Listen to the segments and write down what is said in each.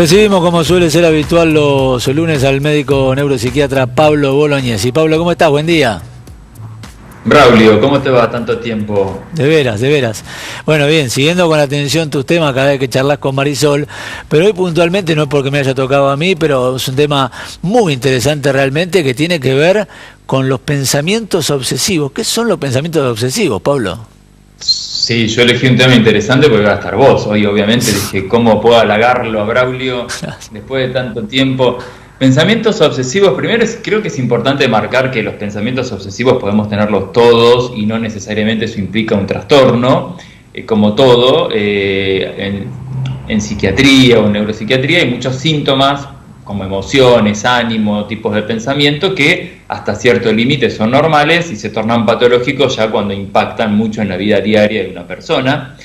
Recibimos, como suele ser habitual, los lunes al médico neuropsiquiatra Pablo Bolognesi. Pablo, ¿cómo estás? Buen día. Braulio, ¿cómo te va tanto tiempo? De veras, de veras. Bueno, bien, siguiendo con atención tus temas cada vez que charlas con Marisol, pero hoy puntualmente, no es porque me haya tocado a mí, pero es un tema muy interesante realmente que tiene que ver con los pensamientos obsesivos. ¿Qué son los pensamientos obsesivos, Pablo? Sí, yo elegí un tema interesante porque va a estar vos. Hoy obviamente dije, ¿cómo puedo halagarlo a Braulio después de tanto tiempo? Pensamientos obsesivos, primero creo que es importante marcar que los pensamientos obsesivos podemos tenerlos todos y no necesariamente eso implica un trastorno, como todo, en psiquiatría o en neuropsiquiatría hay muchos síntomas como emociones, ánimo, tipos de pensamiento que hasta cierto límite son normales y se tornan patológicos ya cuando impactan mucho en la vida diaria de una persona.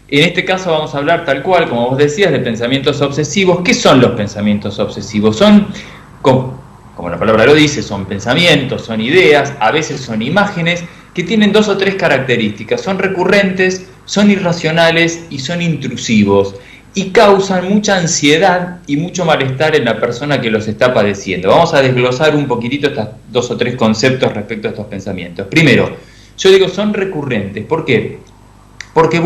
En este caso vamos a hablar tal cual, como vos decías, de pensamientos obsesivos. ¿Qué son los pensamientos obsesivos? Son, como la palabra lo dice, son pensamientos, son ideas, a veces son imágenes que tienen 2 o 3 características. Son recurrentes, son irracionales y son intrusivos. Y causan mucha ansiedad y mucho malestar en la persona que los está padeciendo. Vamos a desglosar un poquitito estos 2 o 3 conceptos respecto a estos pensamientos. Primero, yo digo son recurrentes. ¿Por qué? Porque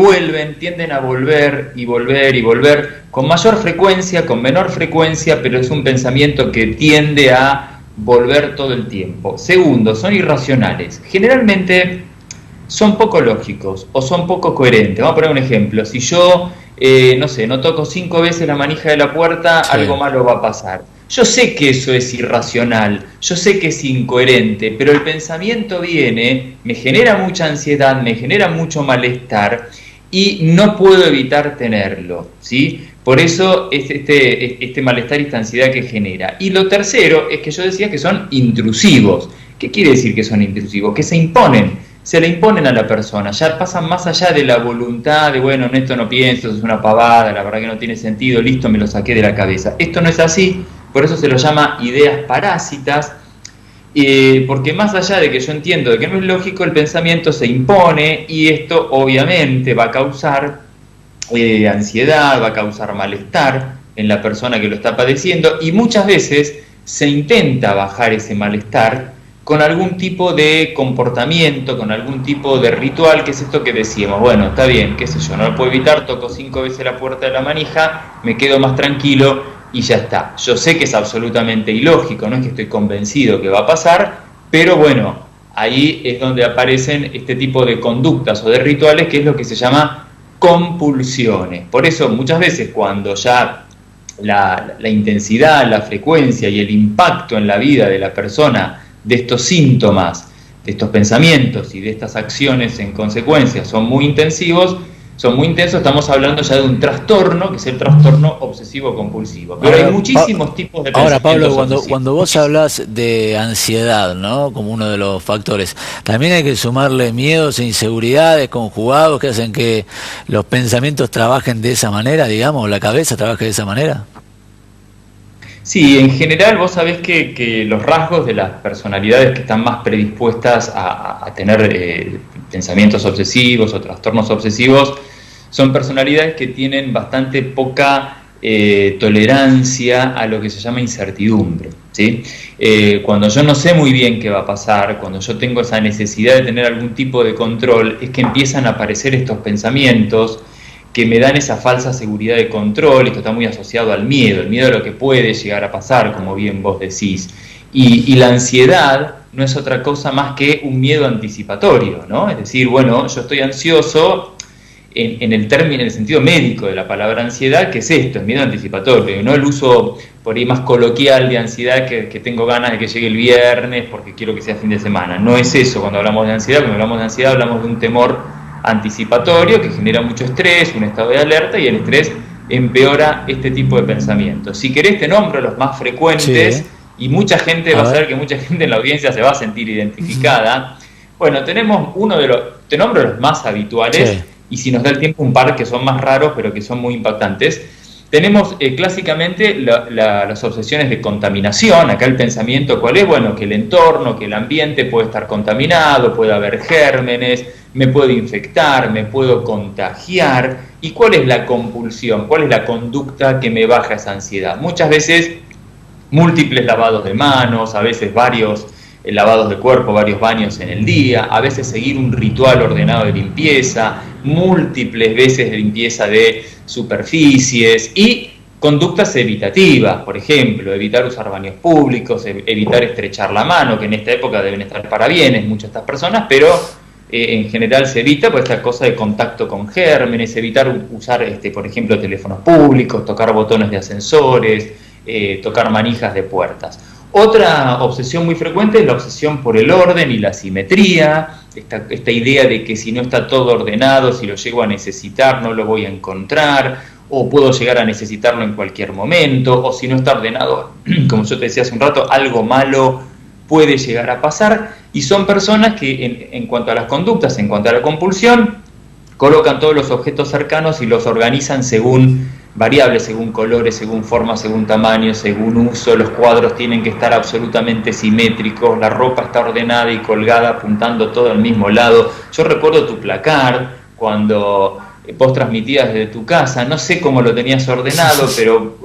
tienden a volver y volver y volver, con mayor frecuencia, con menor frecuencia, pero es un pensamiento que tiende a volver todo el tiempo. Segundo, son irracionales. Generalmente son poco lógicos o son poco coherentes. Vamos a poner un ejemplo. Si yo, no toco 5 veces la manija de la puerta, sí, algo malo va a pasar. Yo sé que eso es irracional, yo sé que es incoherente, pero el pensamiento viene, me genera mucha ansiedad, me genera mucho malestar y no puedo evitar tenerlo, ¿sí? Por eso es este malestar y esta ansiedad que genera. Y lo tercero es que yo decía que son intrusivos. ¿Qué quiere decir que son intrusivos? Que se le imponen a la persona, ya pasan más allá de la voluntad de, bueno, en esto no pienso, es una pavada, la verdad que no tiene sentido, listo, me lo saqué de la cabeza. Esto no es así. Por eso se lo llama ideas parásitas, porque más allá de que yo entiendo de que no es lógico, el pensamiento se impone y esto obviamente va a causar ansiedad, va a causar malestar en la persona que lo está padeciendo y muchas veces se intenta bajar ese malestar con algún tipo de comportamiento, con algún tipo de ritual, que es esto que decíamos, bueno, está bien, qué sé yo, no lo puedo evitar, toco 5 veces la puerta de la manija, me quedo más tranquilo y ya está. Yo sé que es absolutamente ilógico, no es que estoy convencido que va a pasar, pero bueno, ahí es donde aparecen este tipo de conductas o de rituales, que es lo que se llama compulsiones. Por eso muchas veces cuando ya la intensidad, la frecuencia y el impacto en la vida de la persona de estos síntomas, de estos pensamientos y de estas acciones en consecuencia son muy intensos, estamos hablando ya de un trastorno, que es el trastorno obsesivo-compulsivo. Pero hay muchísimos tipos de pensamientos. Ahora, Pablo, cuando vos hablas de ansiedad, ¿no?, como uno de los factores, también hay que sumarle miedos e inseguridades conjugados que hacen que los pensamientos trabajen de esa manera, digamos, la cabeza trabaje de esa manera. Sí, en general vos sabés que los rasgos de las personalidades que están más predispuestas a tener pensamientos obsesivos o trastornos obsesivos son personalidades que tienen bastante poca tolerancia a lo que se llama incertidumbre, ¿sí? Cuando yo no sé muy bien qué va a pasar, cuando yo tengo esa necesidad de tener algún tipo de control, es que empiezan a aparecer estos pensamientos que me dan esa falsa seguridad de control. Esto está muy asociado al miedo, el miedo a lo que puede llegar a pasar, como bien vos decís. Y la ansiedad no es otra cosa más que un miedo anticipatorio, ¿no? Es decir, bueno, yo estoy ansioso en el sentido médico de la palabra ansiedad, que es esto, es miedo anticipatorio, no el uso por ahí más coloquial de ansiedad que tengo ganas de que llegue el viernes porque quiero que sea fin de semana. No es eso cuando hablamos de ansiedad. Cuando hablamos de ansiedad hablamos de un temor anticipatorio que genera mucho estrés, un estado de alerta, y el estrés empeora este tipo de pensamientos. Si querés te nombro los más frecuentes, sí, y mucha gente va a saber que mucha gente en la audiencia se va a sentir identificada. Bueno, tenemos te nombro los más habituales, sí, y si nos da el tiempo un par que son más raros pero que son muy impactantes. Tenemos clásicamente las obsesiones de contaminación. Acá el pensamiento, ¿cuál es? Bueno, que el entorno, que el ambiente puede estar contaminado, puede haber gérmenes, me puedo infectar, me puedo contagiar. ¿Y cuál es la compulsión? ¿Cuál es la conducta que me baja esa ansiedad? Muchas veces múltiples lavados de manos, a veces varios lavados de cuerpo, varios baños en el día, a veces seguir un ritual ordenado de limpieza, múltiples veces de limpieza de superficies y conductas evitativas, por ejemplo, evitar usar baños públicos, evitar estrechar la mano, que en esta época deben estar para bienes muchas de estas personas, pero en general se evita por esta cosa de contacto con gérmenes, evitar usar, por ejemplo, teléfonos públicos, tocar botones de ascensores, tocar manijas de puertas. Otra obsesión muy frecuente es la obsesión por el orden y la simetría, esta idea de que si no está todo ordenado, si lo llego a necesitar, no lo voy a encontrar, o puedo llegar a necesitarlo en cualquier momento, o si no está ordenado, como yo te decía hace un rato, algo malo puede llegar a pasar, y son personas que en cuanto a las conductas, en cuanto a la compulsión, colocan todos los objetos cercanos y los organizan según variables, según colores, según formas, según tamaño, según uso. Los cuadros tienen que estar absolutamente simétricos, la ropa está ordenada y colgada apuntando todo al mismo lado. Yo recuerdo tu placard cuando vos transmitías desde tu casa, no sé cómo lo tenías ordenado, pero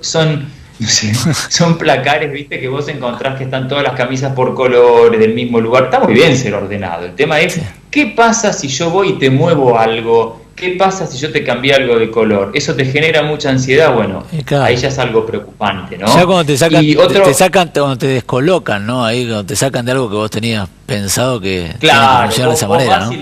son placares, viste, que vos encontrás que están todas las camisas por colores del mismo lugar. Está muy bien ser ordenado. El tema es, ¿qué pasa si yo voy y te muevo algo? ¿Qué pasa si yo te cambié algo de color? ¿Eso te genera mucha ansiedad? Bueno, claro, ahí ya es algo preocupante, ¿no? Ya cuando te sacan, cuando te descolocan, ¿no? Ahí cuando te sacan de algo que vos tenías pensado que claro, funciona de esa manera, ¿no?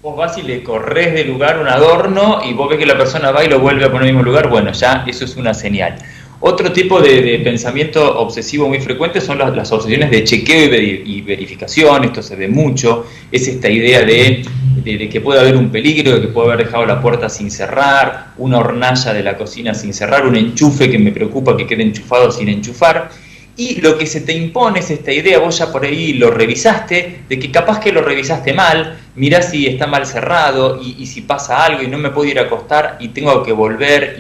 Vos vas y le corres de lugar un adorno y vos ves que la persona va y lo vuelve a poner en el mismo lugar, bueno, ya eso es una señal. Otro tipo de pensamiento obsesivo muy frecuente son las obsesiones de chequeo y verificación. Esto se ve mucho, es esta idea de que puede haber un peligro, de que puedo haber dejado la puerta sin cerrar, una hornalla de la cocina sin cerrar, un enchufe que me preocupa que quede enchufado sin enchufar. Y lo que se te impone es esta idea, vos ya por ahí lo revisaste, de que capaz que lo revisaste mal, mirá si está mal cerrado y si pasa algo y no me puedo ir a acostar y tengo que volver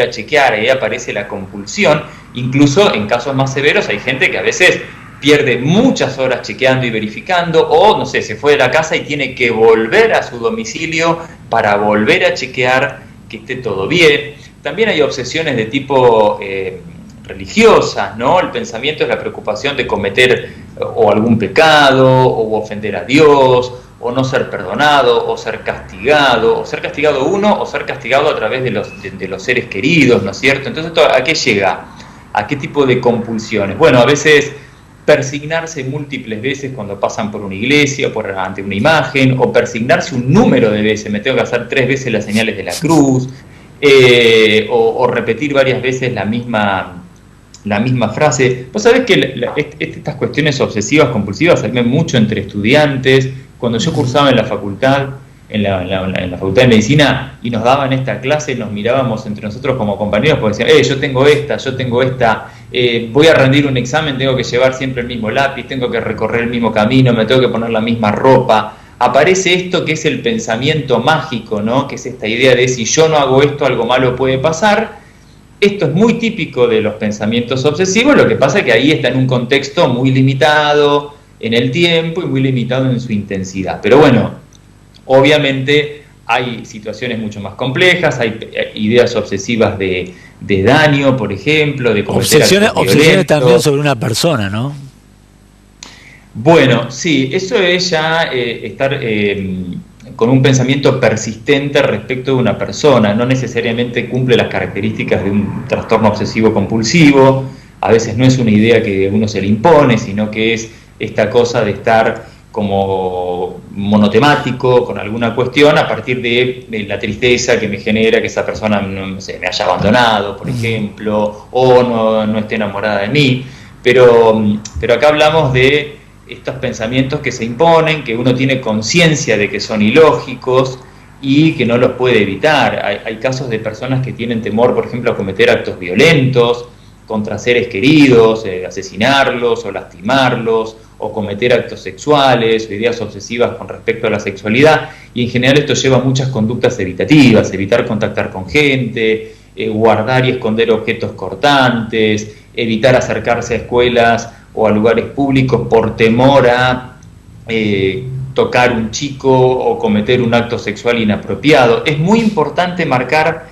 a chequear, ahí aparece la compulsión. Incluso en casos más severos hay gente que a veces pierde muchas horas chequeando y verificando, o no sé, se fue de la casa y tiene que volver a su domicilio para volver a chequear que esté todo bien. También hay obsesiones de tipo religiosas, ¿no? El pensamiento es la preocupación de cometer o algún pecado, o ofender a Dios, o no ser perdonado, o ser castigado uno, o ser castigado a través de los seres queridos, ¿no es cierto? Entonces, ¿a qué llega? ¿A qué tipo de compulsiones? Bueno, a veces persignarse múltiples veces cuando pasan por una iglesia, ante una imagen, o persignarse un número de veces, me tengo que hacer 3 veces las señales de la cruz, o repetir varias veces la misma frase. Vos sabés que estas cuestiones obsesivas compulsivas se ven mucho entre estudiantes. Cuando yo cursaba en la facultad, en la facultad de medicina, y nos daban esta clase, nos mirábamos entre nosotros como compañeros porque decían, yo tengo esta, voy a rendir un examen, tengo que llevar siempre el mismo lápiz, tengo que recorrer el mismo camino, me tengo que poner la misma ropa. Aparece esto que es el pensamiento mágico, ¿no? Que es esta idea de si yo no hago esto, algo malo puede pasar. Esto es muy típico de los pensamientos obsesivos, lo que pasa es que ahí está en un contexto muy limitado en el tiempo y muy limitado en su intensidad. Pero bueno, obviamente hay situaciones mucho más complejas, hay ideas obsesivas de daño, por ejemplo, de cometer obsesiones también sobre una persona, ¿no? Bueno, sí, eso es ya estar con un pensamiento persistente respecto de una persona. No necesariamente cumple las características de un trastorno obsesivo compulsivo. A veces no es una idea que uno se le impone, sino que es esta cosa de estar como monotemático con alguna cuestión a partir de la tristeza que me genera que esa persona no sé, me haya abandonado, por ejemplo, o no esté enamorada de mí. Pero acá hablamos de estos pensamientos que se imponen, que uno tiene conciencia de que son ilógicos y que no los puede evitar. Hay casos de personas que tienen temor, por ejemplo, a cometer actos violentos contra seres queridos, asesinarlos o lastimarlos, o cometer actos sexuales, o ideas obsesivas con respecto a la sexualidad, y en general esto lleva a muchas conductas evitativas, evitar contactar con gente, guardar y esconder objetos cortantes, evitar acercarse a escuelas o a lugares públicos por temor a tocar un chico o cometer un acto sexual inapropiado. Es muy importante marcar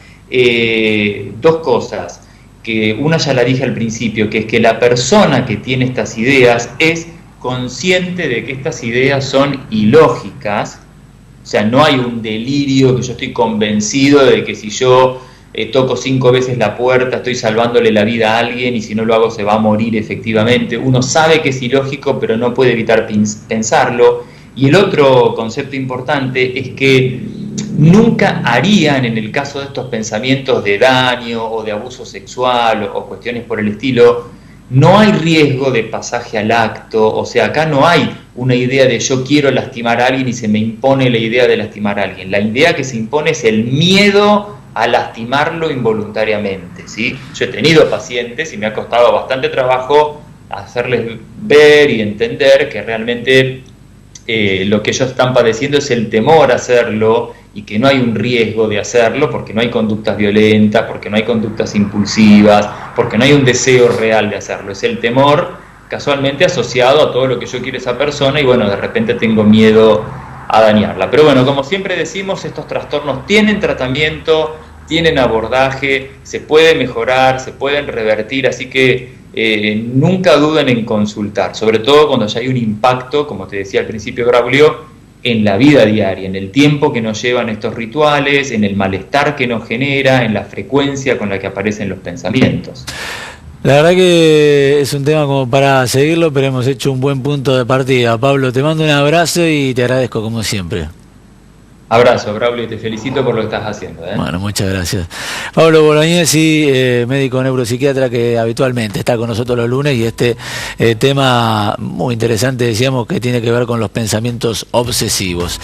dos cosas, que una ya la dije al principio, que es que la persona que tiene estas ideas es consciente de que estas ideas son ilógicas, o sea, no hay un delirio que yo estoy convencido de que si yo toco 5 veces la puerta estoy salvándole la vida a alguien y si no lo hago se va a morir efectivamente. Uno sabe que es ilógico, pero no puede evitar pensarlo. Y el otro concepto importante es que nunca harían, en el caso de estos pensamientos de daño o de abuso sexual o cuestiones por el estilo, no hay riesgo de pasaje al acto. O sea, acá no hay una idea de yo quiero lastimar a alguien y se me impone la idea de lastimar a alguien. La idea que se impone es el miedo a lastimarlo involuntariamente, ¿sí? Yo he tenido pacientes y me ha costado bastante trabajo hacerles ver y entender que realmente lo que ellos están padeciendo es el temor a hacerlo y que no hay un riesgo de hacerlo porque no hay conductas violentas, porque no hay conductas impulsivas, porque no hay un deseo real de hacerlo. Es el temor casualmente asociado a todo lo que yo quiero esa persona y bueno, de repente tengo miedo a dañarla. Pero bueno, como siempre decimos, estos trastornos tienen tratamiento, tienen abordaje, se puede mejorar, se pueden revertir, así que nunca duden en consultar, sobre todo cuando ya hay un impacto, como te decía al principio Braulio, en la vida diaria, en el tiempo que nos llevan estos rituales, en el malestar que nos genera, en la frecuencia con la que aparecen los pensamientos. La verdad que es un tema como para seguirlo, pero hemos hecho un buen punto de partida. Pablo, te mando un abrazo y te agradezco como siempre. Abrazo, Braulio, y te felicito por lo que estás haciendo. Bueno, muchas gracias. Pablo Bolognesi, médico neuropsiquiatra que habitualmente está con nosotros los lunes y este tema muy interesante, decíamos, que tiene que ver con los pensamientos obsesivos.